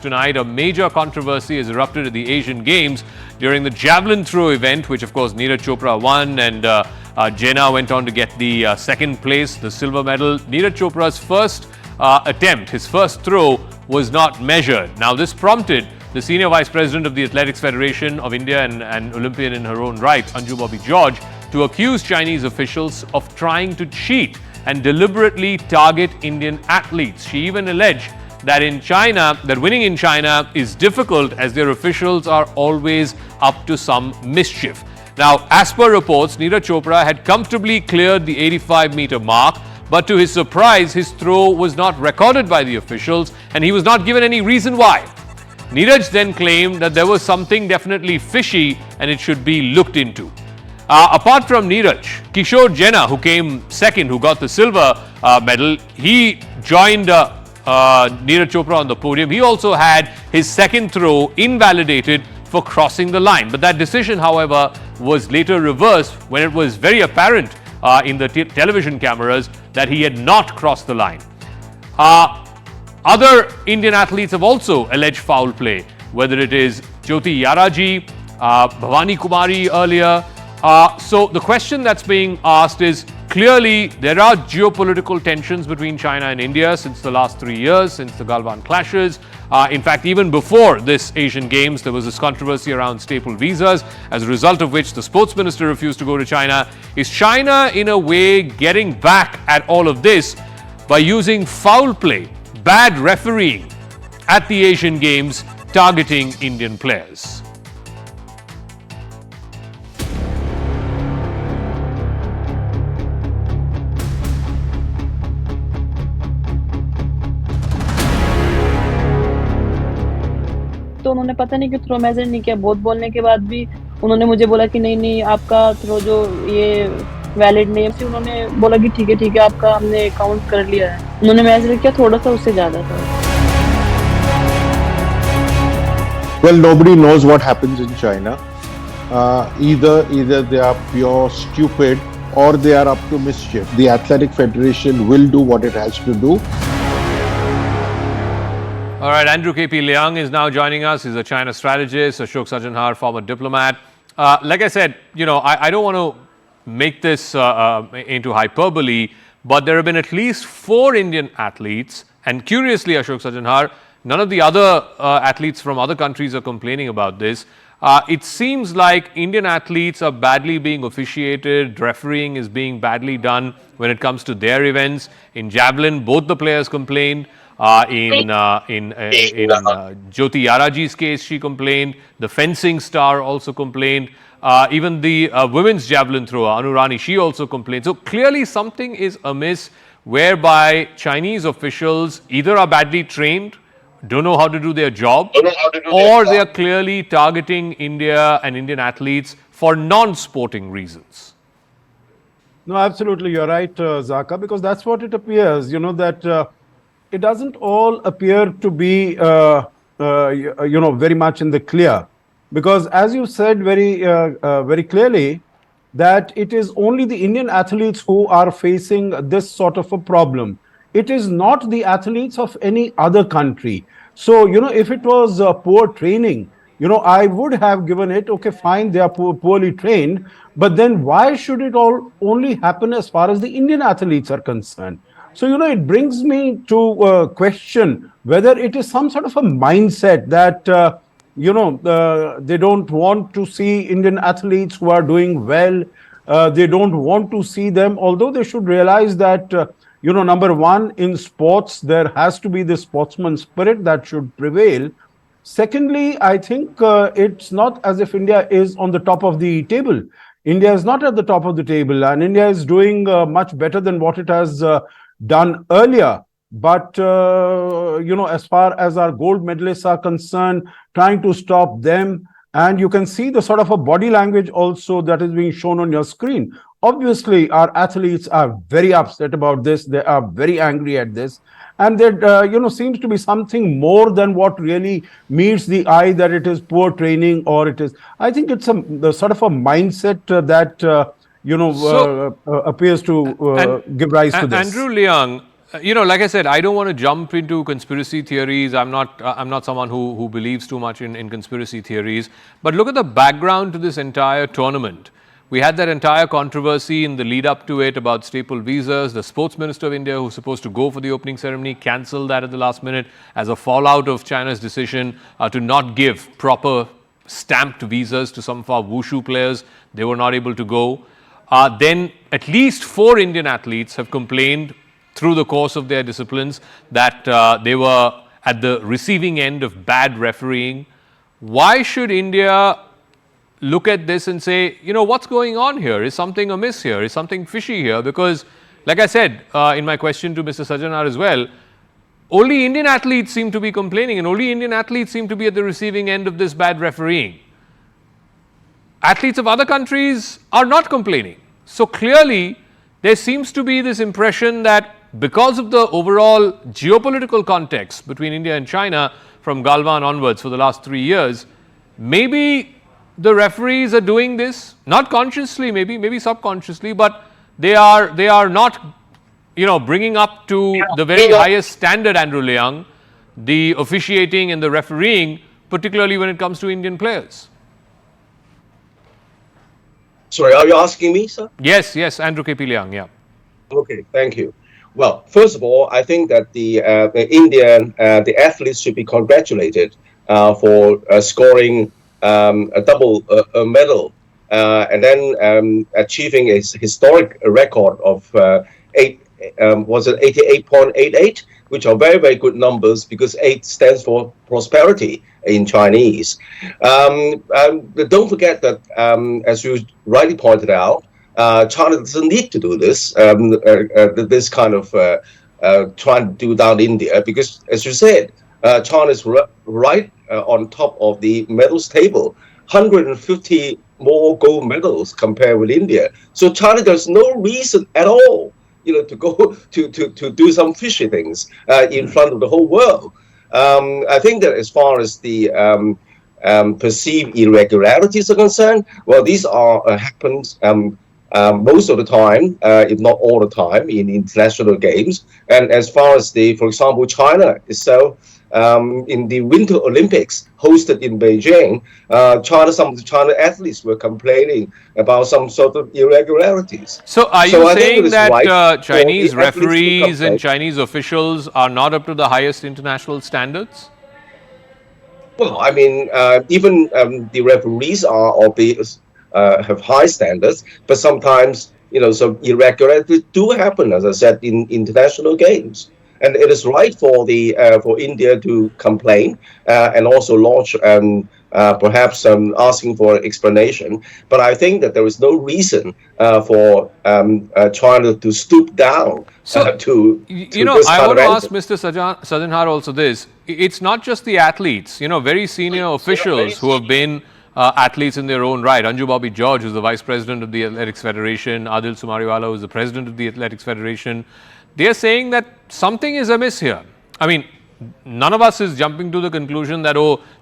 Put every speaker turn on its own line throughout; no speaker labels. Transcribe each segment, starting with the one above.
Tonight, a major controversy has erupted at the Asian Games during the javelin throw event, which of course Neeraj Chopra won, and Jena went on to get the second place, the silver medal. Neeraj Chopra's first attempt, his first throw, was not measured. Now, this prompted the senior vice president of the Athletics Federation of India and Olympian in her own right, Anju George, to accuse Chinese officials of trying to cheat and deliberately target Indian athletes. She even alleged that winning in China is difficult as their officials are always up to some mischief. Now, as per reports, Neeraj Chopra had comfortably cleared the 85-meter mark, but to his surprise, his throw was not recorded by the officials and he was not given any reason why. Neeraj then claimed that there was something definitely fishy and it should be looked into. Apart from Neeraj, Kishore Jena, who came second, who got the silver medal, he joined Neeraj Chopra on the podium. He also had his second throw invalidated for crossing the line. But that decision, however, was later reversed when it was very apparent in the television cameras that he had not crossed the line. Other Indian athletes have also alleged foul play, whether it is Jyoti Yaraji, Bhavani Kumari earlier. So the question that's being asked is, clearly there are geopolitical tensions between China and India since the last 3 years, since the Galwan clashes. In fact, even before this Asian Games, there was this controversy around staple visas, as a result of which the sports minister refused to go to China. Is China, in a way, getting back at all of this by using foul play, bad refereeing at the Asian Games, targeting Indian players?
तो उन्होंने पता नहीं क्यों throw major नहीं किया। बहुत बोलने के बाद भी उन्होंने मुझे बोला कि नहीं आपका थ्रो जो ये वैलिड नहीं है। उन्होंने बोला कि ठीक है आपका हमने काउंट कर लिया है। उन्होंने मेजर किया, थोड़ा सा उससे ज्यादा था।
Well, nobody knows what happens in China. Either they are pure stupid or they are up to mischief. The Athletic Federation will do what it has to do.
All right, Andrew KP Liang is now joining us. He's a China strategist, Ashok Sajjanhar, Fomer Diplomat. Like I said, I don't want to make this into hyperbole, but there have been at least 4 Indian athletes, and curiously, Ashok Sajjanhar, none of the other athletes from other countries are complaining about this. It seems like Indian athletes are badly being officiated, refereeing is being badly done when it comes to their events. In javelin, both the players complained. In Jyoti Yaraji's case, she complained. The fencing star also complained. Even the women's javelin thrower, Anurani, she also complained. So clearly something is amiss, whereby Chinese officials either are badly trained, don't know how to do their job, or they are clearly targeting India and Indian athletes for non-sporting reasons.
No, absolutely, you're right, Zaka, because that's what it appears, that it doesn't all appear to be, very much in the clear. Because as you said very clearly, that it is only the Indian athletes who are facing this sort of a problem. It is not the athletes of any other country. So, if it was poor training, I would have given it, okay, fine, they are poorly trained. But then why should it all only happen as far as the Indian athletes are concerned? So, it brings me to question whether it is some sort of a mindset that, they don't want to see Indian athletes who are doing well. They don't want to see them, although they should realize that, number one, in sports, there has to be the sportsman spirit that should prevail. Secondly, I think it's not as if India is on the top of the table. India is not at the top of the table, and India is doing much better than what it has done earlier. But, as far as our gold medalists are concerned, trying to stop them, and you can see the sort of a body language also that is being shown on your screen. Obviously, our athletes are very upset about this. They are very angry at this. And there, seems to be something more than what really meets the eye, that it is poor training or it is. I think it's the sort of a mindset that, appears to give rise to this.
Andrew Liang, Like I said, I don't want to jump into conspiracy theories. I'm not someone who believes too much in conspiracy theories. But look at the background to this entire tournament. We had that entire controversy in the lead up to it about staple visas. The sports minister of India, who's supposed to go for the opening ceremony, cancelled that at the last minute as a fallout of China's decision to not give proper stamped visas to some of our wushu players. They were not able to go. Then at least 4 Indian athletes have complained through the course of their disciplines that they were at the receiving end of bad refereeing. Why should India look at this and say, what's going on here? Is something amiss here? Is something fishy here? Because, like I said in my question to Mr. Sajjanhar as well, only Indian athletes seem to be complaining and only Indian athletes seem to be at the receiving end of this bad refereeing. Athletes of other countries are not complaining. So clearly, there seems to be this impression that because of the overall geopolitical context between India and China from Galwan onwards for the last 3 years, maybe the referees are doing this, not consciously, maybe subconsciously, but they are not, bringing up to the very highest standard, Andrew Leung, the officiating and the refereeing, particularly when it comes to Indian players.
Sorry, are you asking me, sir?
Yes, Andrew K.P. Leung, yeah.
Okay, thank you. Well, first of all, I think that the athletes should be congratulated for scoring a double medal and then achieving a historic record of 88.88, which are very, very good numbers because 8 stands for prosperity in Chinese. Don't forget that, as you rightly pointed out, China doesn't need to do this, this kind of trying to do down India, because, as you said, China is right on top of the medals table, 150 more gold medals compared with India. So China, there's no reason at all, to go to do some fishy things in front of the whole world. I think that as far as the perceived irregularities are concerned, well, these are happens most of the time, if not all the time, in international games. And as far as for example, China itself, in the Winter Olympics hosted in Beijing, some of the China athletes were complaining about some sort of irregularities.
So are you saying that
right
Chinese referees and Chinese officials are not up to the highest international standards?
Well, I mean, even the referees have high standards, but sometimes, some irregularities do happen, as I said, in international games. And it is right for India to complain and also launch perhaps asking for an explanation. But I think that there is no reason for China to stoop down to this
I
kind
want
of
to
answer.
ask Mr. Sajjanhar also this. It's not just the athletes, very senior officials who have been athletes in their own right. Anju Bobby George, who's the Vice President of the Athletics Federation, Adil Sumariwala, who's the President of the Athletics Federation. They're saying that something is amiss here. I mean, none of us is jumping to the conclusion that,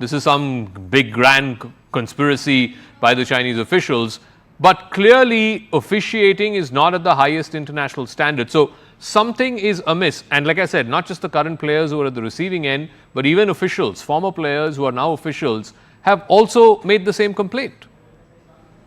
this is some big grand conspiracy by the Chinese officials. But clearly, officiating is not at the highest international standard. So something is amiss. And like I said, not just the current players who are at the receiving end, but even officials, former players who are now officials, have also made the same complaint.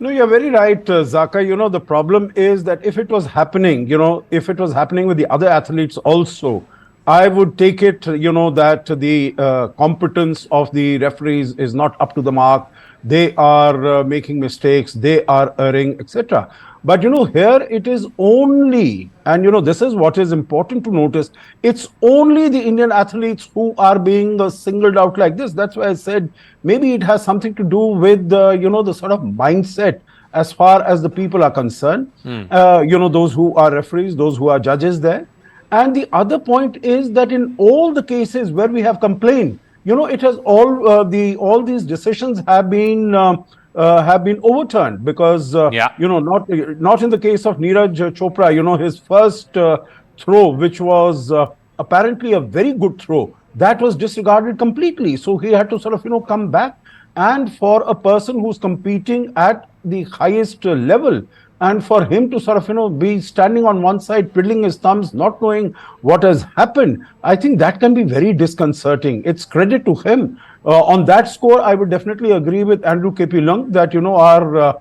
No, you're very right, Zaka. The problem is that if it was happening, if it was happening with the other athletes also, I would take it, that the competence of the referees is not up to the mark. They are making mistakes, they are erring, etc. But, here it is only, and, this is what is important to notice, it's only the Indian athletes who are being singled out like this. That's why I said maybe it has something to do with, the sort of mindset as far as the people are concerned, those who are referees, those who are judges there. And the other point is that in all the cases where we have complained, it has all these decisions have been overturned because not in the case of Neeraj Chopra, his first throw, which was apparently a very good throw, that was disregarded completely. So he had to sort of come back. And for a person who's competing at the highest level, And for him to sort of, be standing on one side, twiddling his thumbs, not knowing what has happened, I think that can be very disconcerting. It's credit to him. On that score, I would definitely agree with Andrew KP Lung that, our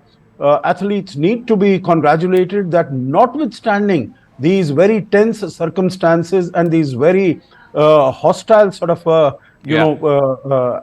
athletes need to be congratulated that notwithstanding these very tense circumstances and these very hostile sort of,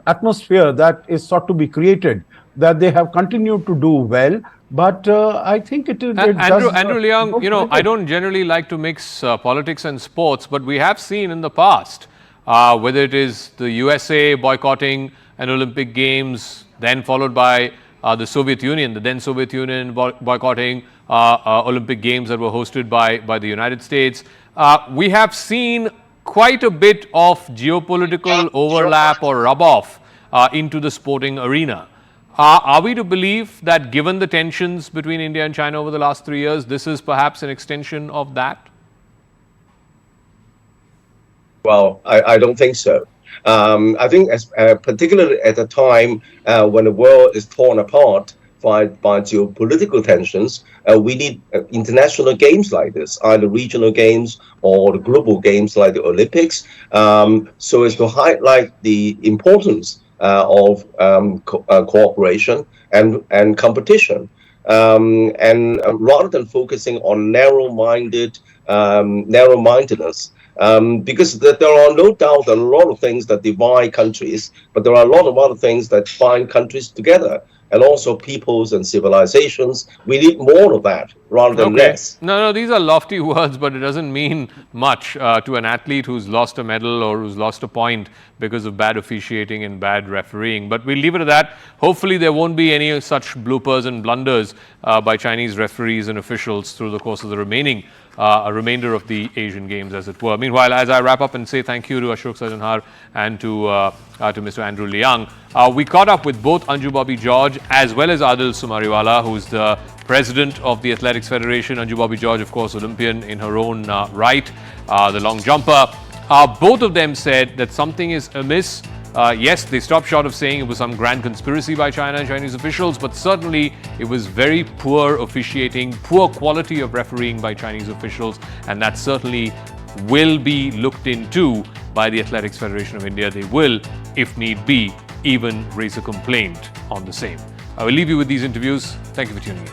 atmosphere that is sought to be created, that they have continued to do well. But I think it
Andrew,
does.
Andrew Leong, I don't generally like to mix politics and sports, but we have seen in the past, whether it is the USA boycotting an Olympic Games, then followed by the Soviet Union, the then Soviet Union boycotting Olympic Games that were hosted by the United States. We have seen quite a bit of geopolitical overlap or rub-off into the sporting arena. Are we to believe that given the tensions between India and China over the last 3 years, this is perhaps an extension of that?
Well, I don't think so. I think, particularly at a time when the world is torn apart by geopolitical tensions, we need international games like this, either regional games or the global games like the Olympics, so as to highlight the importance of cooperation and competition. And rather than focusing on narrow-mindedness, because there are no doubt a lot of things that divide countries, but there are a lot of other things that bind countries together, and also peoples and civilizations. We need more of that rather than less.
No, these are lofty words, but it doesn't mean much to an athlete who's lost a medal or who's lost a point because of bad officiating and bad refereeing. But we'll leave it at that. Hopefully there won't be any such bloopers and blunders by Chinese referees and officials through the course of the remainder of the Asian Games, as it were. Meanwhile, as I wrap up and say thank you to Ashok Sajjanhar and to Mr. Andrew Leong, we caught up with both Anju Bobby George as well as Adil Sumariwala, who's the president of the Athletics Federation. Anju Bobby George, of course, Olympian in her own right, the long jumper. Both of them said that something is amiss. Yes, they stopped short of saying it was some grand conspiracy by China and Chinese officials, but certainly it was very poor officiating, poor quality of refereeing by Chinese officials, and that certainly will be looked into by the Athletics Federation of India. They will, if need be, even raise a complaint on the same. I will leave you with these interviews. Thank you for tuning in.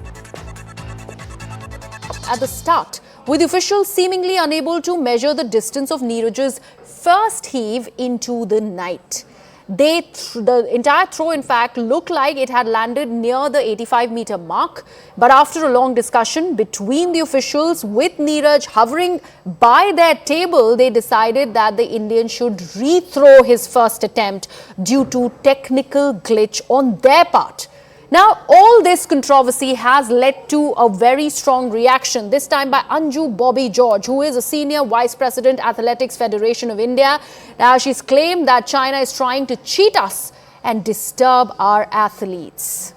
At the start, with officials seemingly unable to measure the distance of Neeraj's first heave into the night. The entire throw, in fact, looked like it had landed near the 85-meter mark. But after a long discussion between the officials with Neeraj hovering by their table, they decided that the Indian should rethrow his first attempt due to technical glitch on their part. Now, all this controversy has led to a very strong reaction, this time by Anju Bobby George, who is a senior vice president, Athletics Federation of India. Now, she's claimed that China is trying to cheat us and disturb our athletes.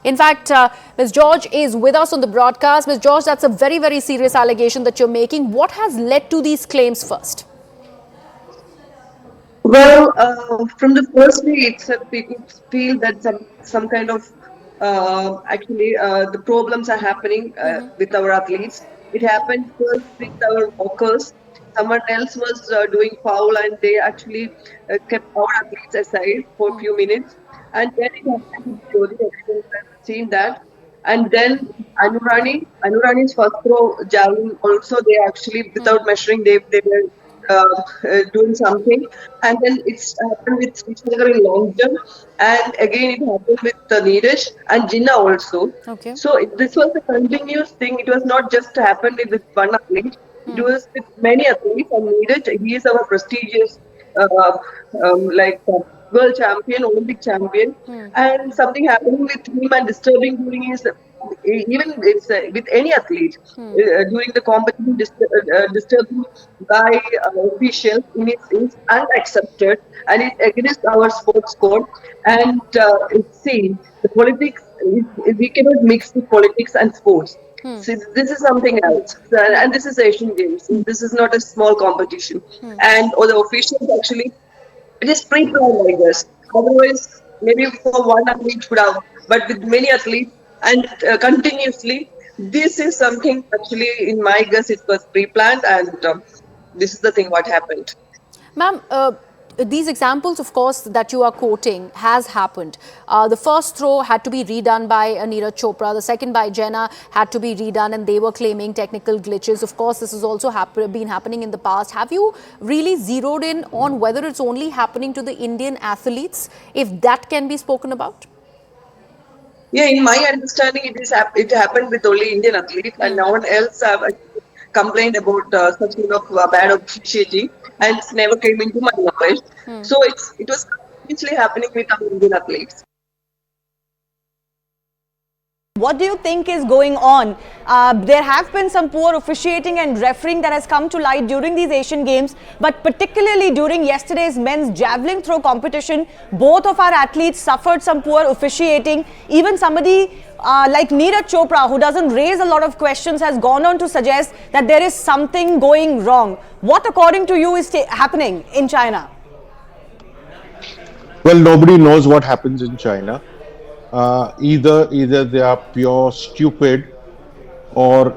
In fact, Ms. George is with us on the broadcast. Ms. George, that's a very, very serious allegation that you're making. What has led to these claims first?
Well, from the first day itself, we could feel that some kind of the problems are happening with our athletes. It happened first with our walkers. Someone else was doing foul, and they actually kept our athletes aside for a few minutes. And then it happened with Jyoti. Everyone has seen that. And then Anurani's first throw javelin also, they actually, without measuring, they were doing something, and then it's happened with Srinagar in long jump, and again it happened with Neeraj and Jinnah also.
Okay.
So this was a continuous thing. It was not just happened with one athlete. It was with many athletes. And Neeraj, he is our prestigious world champion, Olympic champion, and something happening with him and disturbing during his even it's with any athlete during the competition, disturbing by officials is unaccepted, and it's against our sports code. And it's seen the politics. We cannot mix the politics and sports. So this is something else, and this is Asian Games. This is not a small competition, and the officials actually. It is pre-planned like this. Otherwise, maybe for one athlete would have, but with many athletes and continuously, This is something actually, in my guess, it was pre-planned, and this is the thing what happened.
Ma'am, these examples, of course, that you are quoting has happened. The first throw had to be redone by Neeraj Chopra. The second by Jenna had to be redone, and they were claiming technical glitches. Of course, this has also been happening in the past. Have you really zeroed in on whether it's only happening to the Indian athletes, if that can be spoken about?
Yeah, in my understanding, it happened with only Indian athletes, and no one else have complained about such kind of bad officiating, and it's never came into my knowledge. So it was continuously happening with our Indian athletes.
What do you think is going on? There have been some poor officiating and refereeing that has come to light during these Asian Games, but particularly during yesterday's men's javelin throw competition, both of our athletes suffered some poor officiating. Even somebody like Neeraj Chopra, who doesn't raise a lot of questions, has gone on to suggest that there is something going wrong. What, according to you, is happening in China?
Well, nobody knows what happens in China. Either they are pure stupid or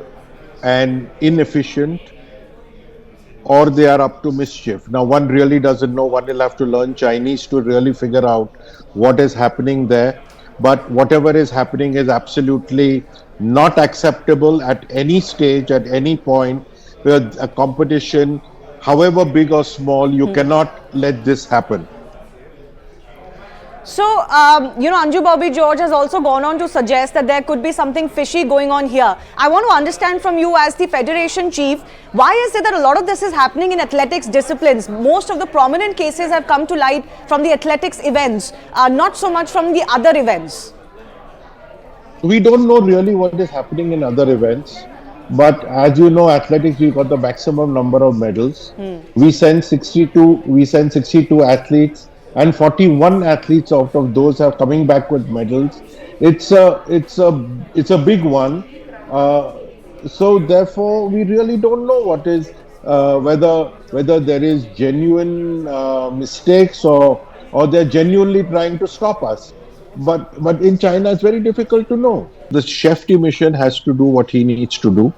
an inefficient, or they are up to mischief. Now, one really doesn't know. One will have to learn Chinese to really figure out what is happening there. But whatever is happening is absolutely not acceptable at any stage, at any point. With a competition, however big or small, you cannot let this happen.
So, Anju Bobby George has also gone on to suggest that there could be something fishy going on here. I want to understand from you, as the Federation Chief, why is it that a lot of this is happening in athletics disciplines? Most of the prominent cases have come to light from the athletics events, not so much from the other events.
We don't know really what is happening in other events. But as you know, athletics, we've got the maximum number of medals. We send 62 athletes, and 41 athletes out of those are coming back with medals. It's a big one. So therefore, we really don't know what is whether there is genuine mistakes or they're genuinely trying to stop us. But in China, it's very difficult to know. The Shefty mission has to do what he needs to do.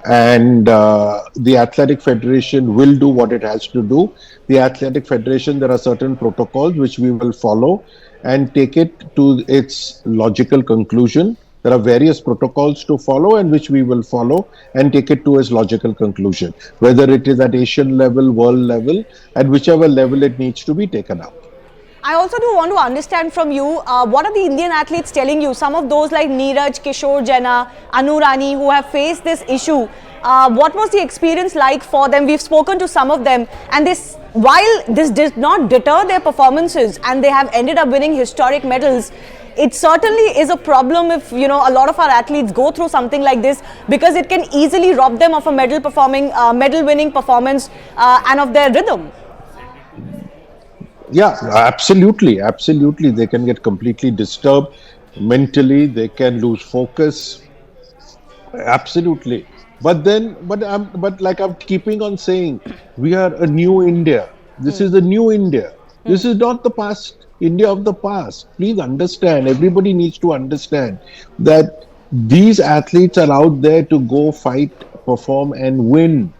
And the Athletic Federation will do what it has to do. The Athletic Federation, there are certain protocols which we will follow and take it to its logical conclusion. There are various protocols to follow and which we will follow and take it to its logical conclusion, whether it is at Asian level, world level, at whichever level it needs to be taken up.
I also do want to understand from you, what are the Indian athletes telling you? Some of those like Neeraj, Kishore, Jenna, Anu Rani, who have faced this issue, what was the experience like for them? We've spoken to some of them, and while this did not deter their performances and they have ended up winning historic medals, it certainly is a problem if, a lot of our athletes go through something like this, because it can easily rob them of a medal winning performance and of their rhythm.
Yeah, absolutely. They can get completely disturbed mentally. They can lose focus. Absolutely. But like I'm keeping on saying, we are a new India. This is a new India. This is not the past, India of the past. Please understand. Everybody needs to understand that these athletes are out there to go fight, perform, and win.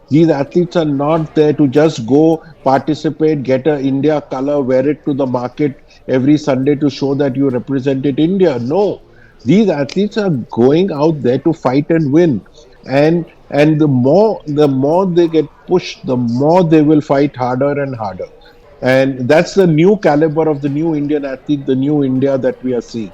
These athletes are not there to just go participate, get a India color, wear it to the market every Sunday to show that you represented India. No, these athletes are going out there to fight and win. And the more they get pushed, the more they will fight harder and harder. And that's the new caliber of the new Indian athlete, the new India that we are seeing.